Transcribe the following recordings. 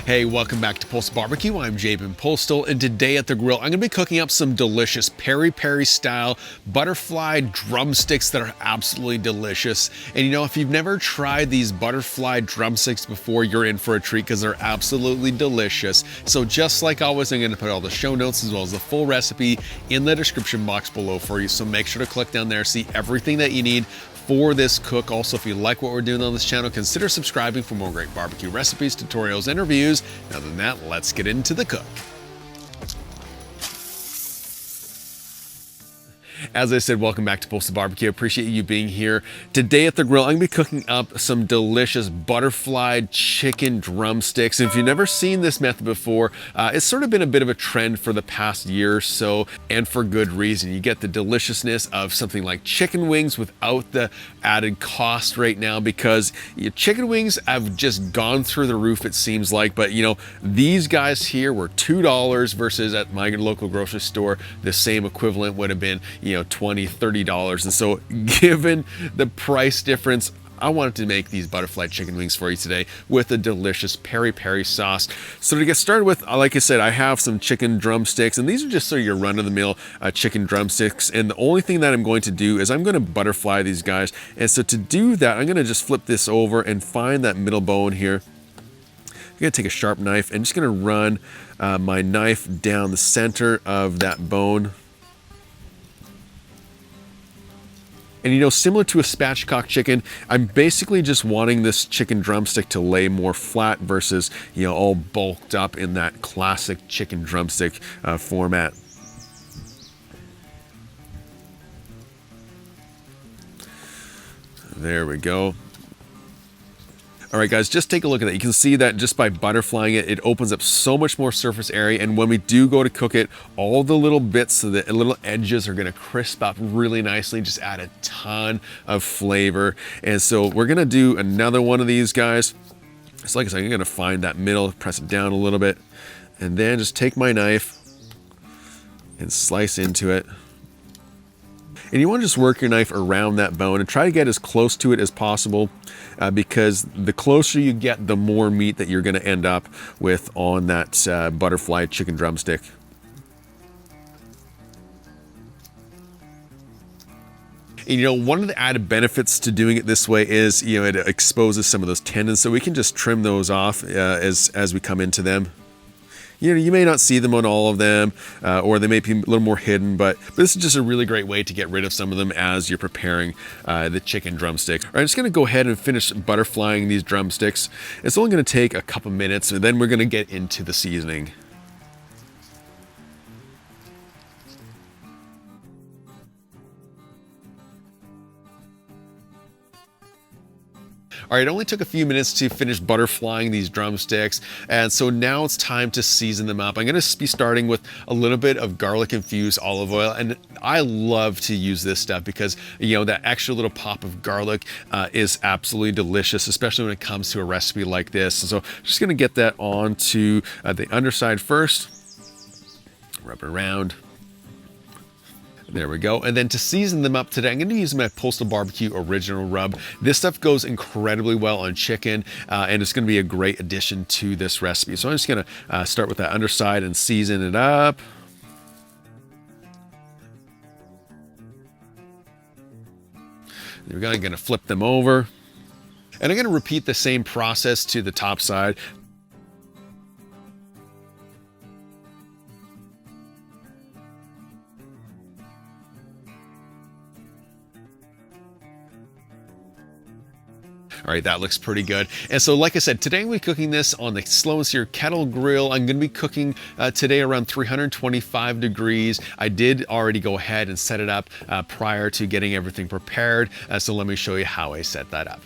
Hey, welcome back to Postal Barbecue. I'm Jabin Postal, and today at the grill, I'm gonna be cooking up some delicious peri peri style butterflied drumsticks that are absolutely delicious. And you know, if you've never tried these butterflied drumsticks before, you're in for a treat because they're absolutely delicious. So just like always, I'm gonna put all the show notes as well as the full recipe in the description box below for you. So make sure to click down there, see everything that you need for this cook. Also, if you like what we're doing on this channel, consider subscribing for more great barbecue recipes, tutorials, and reviews. Other than that, let's get into the cook. As I said, welcome back to Postal Barbecue. I appreciate you being here. Today at the grill, I'm gonna be cooking up some delicious butterflied chicken drumsticks. And if you've never seen this method before, it's sort of been a bit of a trend for the past year or so, and for good reason. You get the deliciousness of something like chicken wings without the added cost right now, because chicken wings have just gone through the roof, it seems like. But you know, these guys here were $2 versus at my local grocery store, the same equivalent would have been, $20, $30. And so given the price difference, I wanted to make these butterfly chicken wings for you today with a delicious peri peri sauce. So to get started with, like I said, I have some chicken drumsticks, and these are just sort of your run-of-the-mill chicken drumsticks. And the only thing that I'm going to do is I'm going to butterfly these guys. And so to do that, I'm going to just flip this over and find that middle bone here. I'm going to take a sharp knife and just going to run my knife down the center of that bone. And you know, similar to a spatchcock chicken, I'm basically just wanting this chicken drumstick to lay more flat versus, all bulked up in that classic chicken drumstick format. There we go. All right, guys, just take a look at that. You can see that just by butterflying it, it opens up so much more surface area. And when we do go to cook it, all the little bits, so the little edges are gonna crisp up really nicely, just add a ton of flavor. And so we're gonna do another one of these guys. So like I said, I'm gonna find that middle, press it down a little bit, and then just take my knife and slice into it. And you want to just work your knife around that bone and try to get as close to it as possible, because the closer you get, the more meat that you're going to end up with on that butterfly chicken drumstick. And one of the added benefits to doing it this way is, it exposes some of those tendons, so we can just trim those off as we come into them. You may not see them on all of them, or they may be a little more hidden, but this is just a really great way to get rid of some of them as you're preparing the chicken drumsticks. All right, I'm just gonna go ahead and finish butterflying these drumsticks. It's only gonna take a couple minutes, and then we're gonna get into the seasoning. All right, it only took a few minutes to finish butterflying these drumsticks, and so now it's time to season them up. I'm gonna be starting with a little bit of garlic-infused olive oil, and I love to use this stuff because, that extra little pop of garlic is absolutely delicious, especially when it comes to a recipe like this. So I'm just gonna get that onto the underside first, rub it around. There we go. And then to season them up today, I'm going to use my Postal Barbecue Original Rub. This stuff goes incredibly well on chicken, and it's going to be a great addition to this recipe. So I'm just going to start with that underside and season it up. There we go. I'm going to flip them over. And I'm going to repeat the same process to the top side. All right, that looks pretty good. And so like I said, today we're cooking this on the Slow & Sear Kettle Grill. I'm gonna be cooking today around 325 degrees. I did already go ahead and set it up prior to getting everything prepared. So let me show you how I set that up.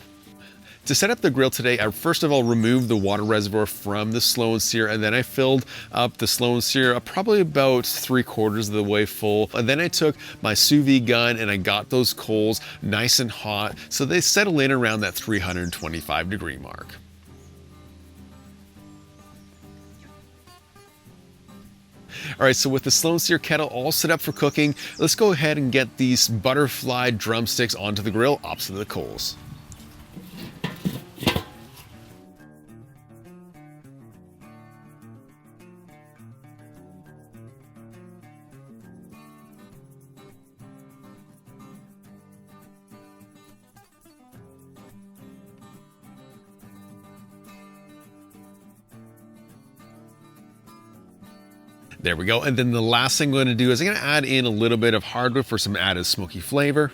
To set up the grill today, I first of all removed the water reservoir from the Slow & Sear, and then I filled up the Slow & Sear probably about 3/4 of the way full. And then I took my sous vide gun and I got those coals nice and hot, so they settle in around that 325 degree mark. All right, so with the Slow & Sear kettle all set up for cooking, let's go ahead and get these butterflied drumsticks onto the grill opposite the coals. There we go. And then the last thing I'm going to do is I'm going to add in a little bit of hardwood for some added smoky flavor.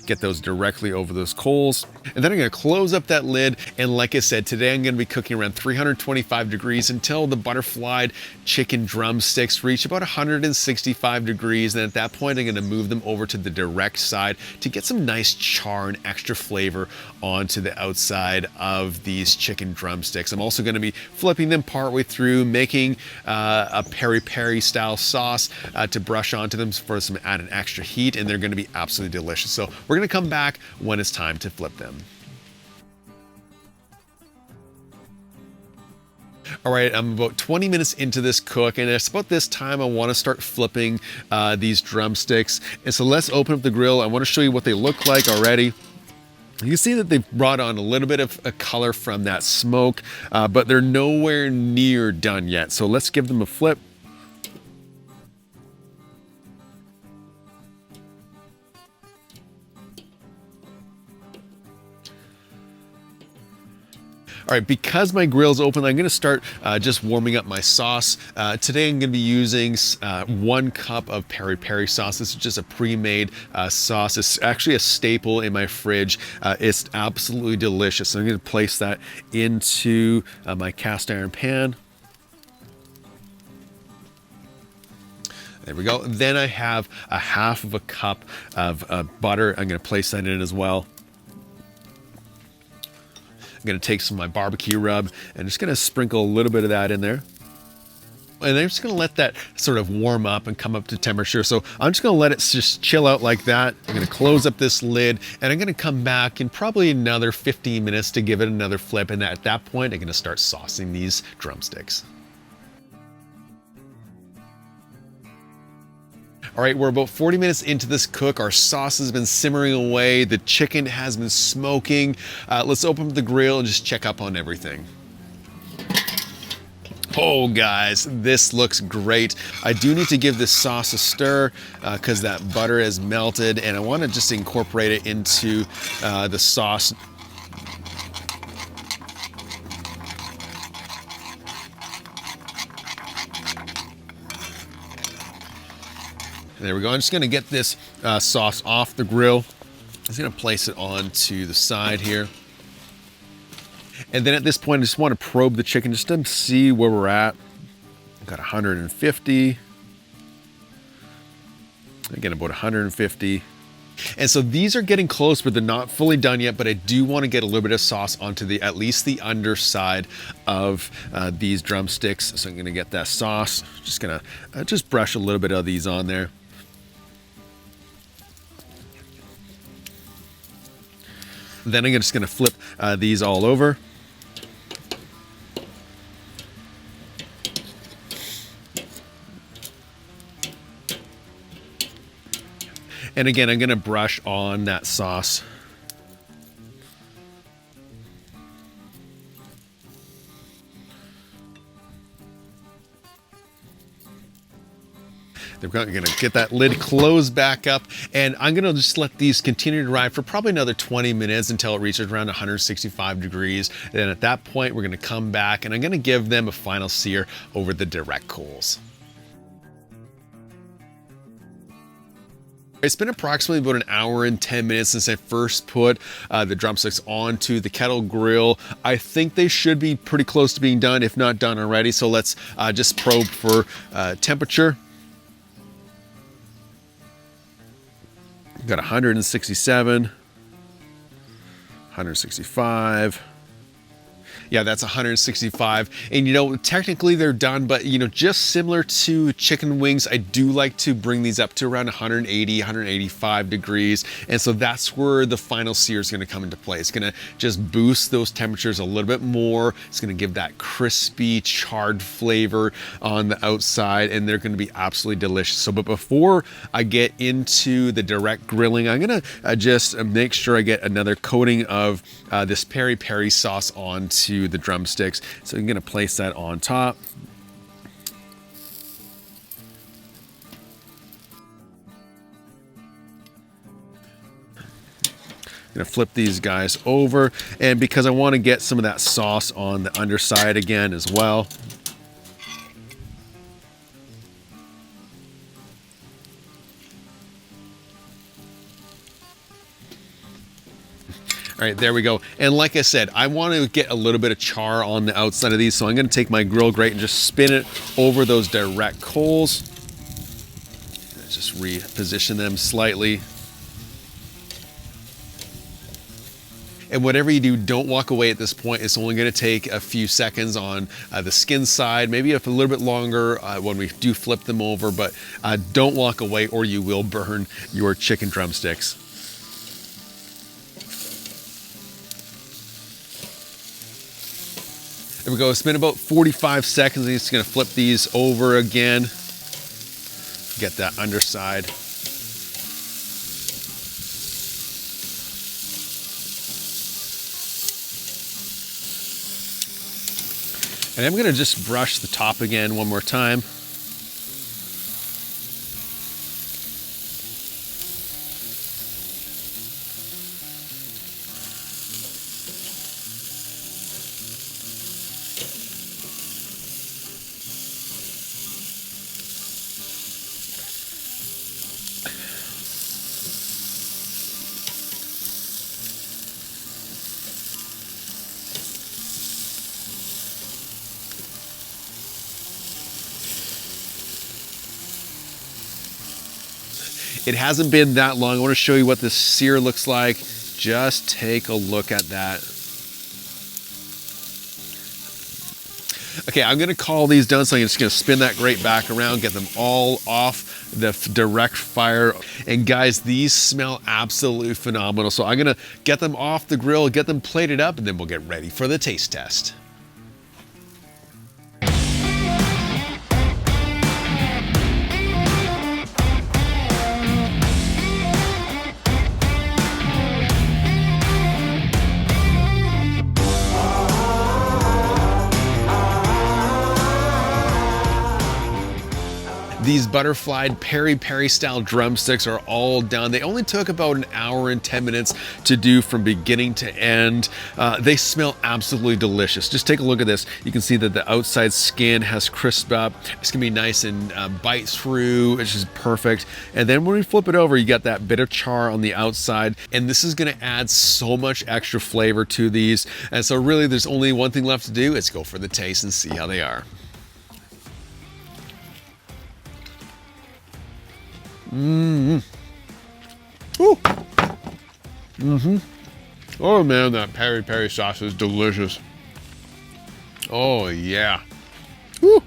Get those directly over those coals. And then I'm gonna close up that lid. And like I said, today I'm gonna be cooking around 325 degrees until the butterflied chicken drumsticks reach about 165 degrees. And at that point, I'm gonna move them over to the direct side to get some nice char and extra flavor onto the outside of these chicken drumsticks. I'm also gonna be flipping them partway through, making a peri peri style sauce to brush onto them for some added extra heat, and they're gonna be absolutely delicious. So we're gonna come back when it's time to flip them. All right, I'm about 20 minutes into this cook, and it's about this time I want to start flipping these drumsticks. And so let's open up the grill. I want to show you what they look like already. You can see that they've brought on a little bit of a color from that smoke, but they're nowhere near done yet. So let's give them a flip. All right, because my grill's open, I'm gonna start just warming up my sauce. Today I'm gonna be using 1 cup of peri peri sauce. This is just a pre-made sauce. It's actually a staple in my fridge. It's absolutely delicious. So I'm gonna place that into my cast iron pan. There we go. Then I have a 1/2 cup of butter. I'm gonna place that in as well. I'm gonna take some of my barbecue rub and just gonna sprinkle a little bit of that in there. And I'm just gonna let that sort of warm up and come up to temperature. So I'm just gonna let it just chill out like that. I'm gonna close up this lid, and I'm gonna come back in probably another 15 minutes to give it another flip. And at that point, I'm gonna start saucing these drumsticks. All right, we're about 40 minutes into this cook. Our sauce has been simmering away. The chicken has been smoking. Let's open up the grill and just check up on everything. Oh guys, this looks great. I do need to give this sauce a stir because that butter has melted, and I want to just incorporate it into the sauce. There we go. I'm just gonna get this sauce off the grill. I'm just gonna place it onto the side here. And then at this point, I just want to probe the chicken just to see where we're at. I've got 150. Again, about 150. And so these are getting close, but they're not fully done yet, but I do want to get a little bit of sauce onto at least the underside of these drumsticks. So I'm gonna get that sauce. Just gonna just brush a little bit of these on there. Then I'm just gonna flip these all over. And again, I'm gonna brush on that sauce. We're gonna get that lid closed back up, and I'm gonna just let these continue to ride for probably another 20 minutes until it reaches around 165 degrees. Then at that point, we're gonna come back and I'm gonna give them a final sear over the direct coals. It's been approximately about an hour and 10 minutes since I first put the drumsticks onto the Kettle Grill. I think they should be pretty close to being done, if not done already. So let's just probe for temperature. Got 167, 165. Yeah, that's 165. And you know, technically they're done, but you know, just similar to chicken wings, I do like to bring these up to around 180, 185 degrees. And so that's where the final sear is gonna come into play. It's gonna just boost those temperatures a little bit more. It's gonna give that crispy, charred flavor on the outside, and they're gonna be absolutely delicious. So, but before I get into the direct grilling, I'm gonna just make sure I get another coating of this peri peri sauce onto the drumsticks. So I'm gonna place that on top. I'm gonna flip these guys over, and because I want to get some of that sauce on the underside again as well. All right, there we go. And like I said, I want to get a little bit of char on the outside of these, so I'm going to take my grill grate and just spin it over those direct coals. Let's just reposition them slightly. And whatever you do, don't walk away at this point. It's only going to take a few seconds on the skin side, maybe a little bit longer when we do flip them over, but don't walk away or you will burn your chicken drumsticks. There we go. It's been about 45 seconds. I'm just going to flip these over again. Get that underside. And I'm going to just brush the top again one more time. It hasn't been that long. I want to show you what this sear looks like. Just take a look at that. Okay, I'm gonna call these done, so I'm just gonna spin that grate back around, get them all off the direct fire. And guys, these smell absolutely phenomenal. So I'm gonna get them off the grill, get them plated up, and then we'll get ready for the taste test. These Butterflied Peri Peri style drumsticks are all done. They only took about an hour and 10 minutes to do from beginning to end. They smell absolutely delicious. Just take a look at this. You can see that the outside skin has crisped up. It's gonna be nice and bite through. It's just perfect. And then when we flip it over, you got that bit of char on the outside. And this is gonna add so much extra flavor to these. And so really there's only one thing left to do. It's go for the taste and see how they are. Ooh. Oh man, that peri peri sauce is delicious. Oh yeah. Woo.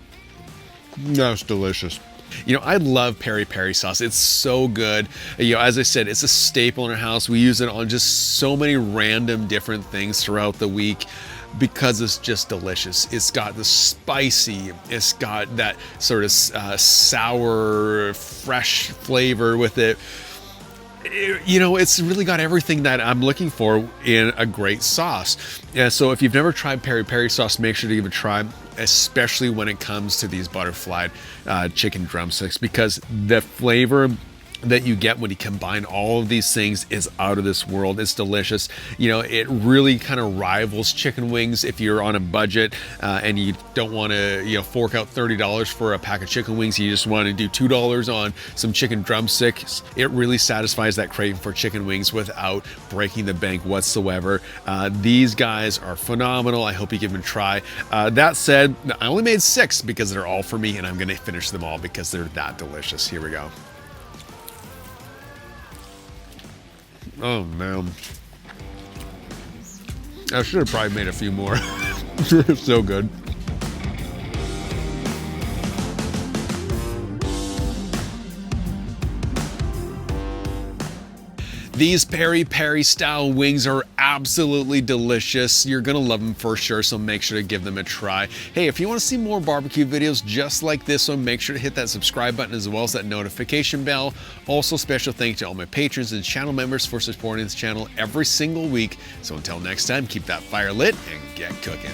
That's delicious. You know, I love peri peri sauce. It's so good. You know, as I said, it's a staple in our house. We use it on just so many random different things throughout the week, because it's just delicious. It's got the spicy, it's got that sort of sour, fresh flavor with it. You know, it's really got everything that I'm looking for in a great sauce. Yeah, so if you've never tried peri peri sauce, make sure to give it a try, especially when it comes to these Butterflied chicken drumsticks, because the flavor that you get when you combine all of these things is out of this world. It's delicious. You know, it really kind of rivals chicken wings if you're on a budget and you don't want to, you know, fork out $30 for a pack of chicken wings. You just want to do $2 on some chicken drumsticks. It really satisfies that craving for chicken wings without breaking the bank whatsoever. These guys are phenomenal. I hope you give them a try. That said, I only made 6 because they're all for me, and I'm going to finish them all because they're that delicious. Here we go. Oh man, I should have probably made a few more. So good. These peri peri style wings are absolutely delicious. You're gonna love them for sure, so make sure to give them a try. Hey, if you want to see more barbecue videos just like this one, make sure to hit that subscribe button as well as that notification bell. Also, special thanks to all my patrons and channel members for supporting this channel every single week. So until next time, keep that fire lit and get cooking.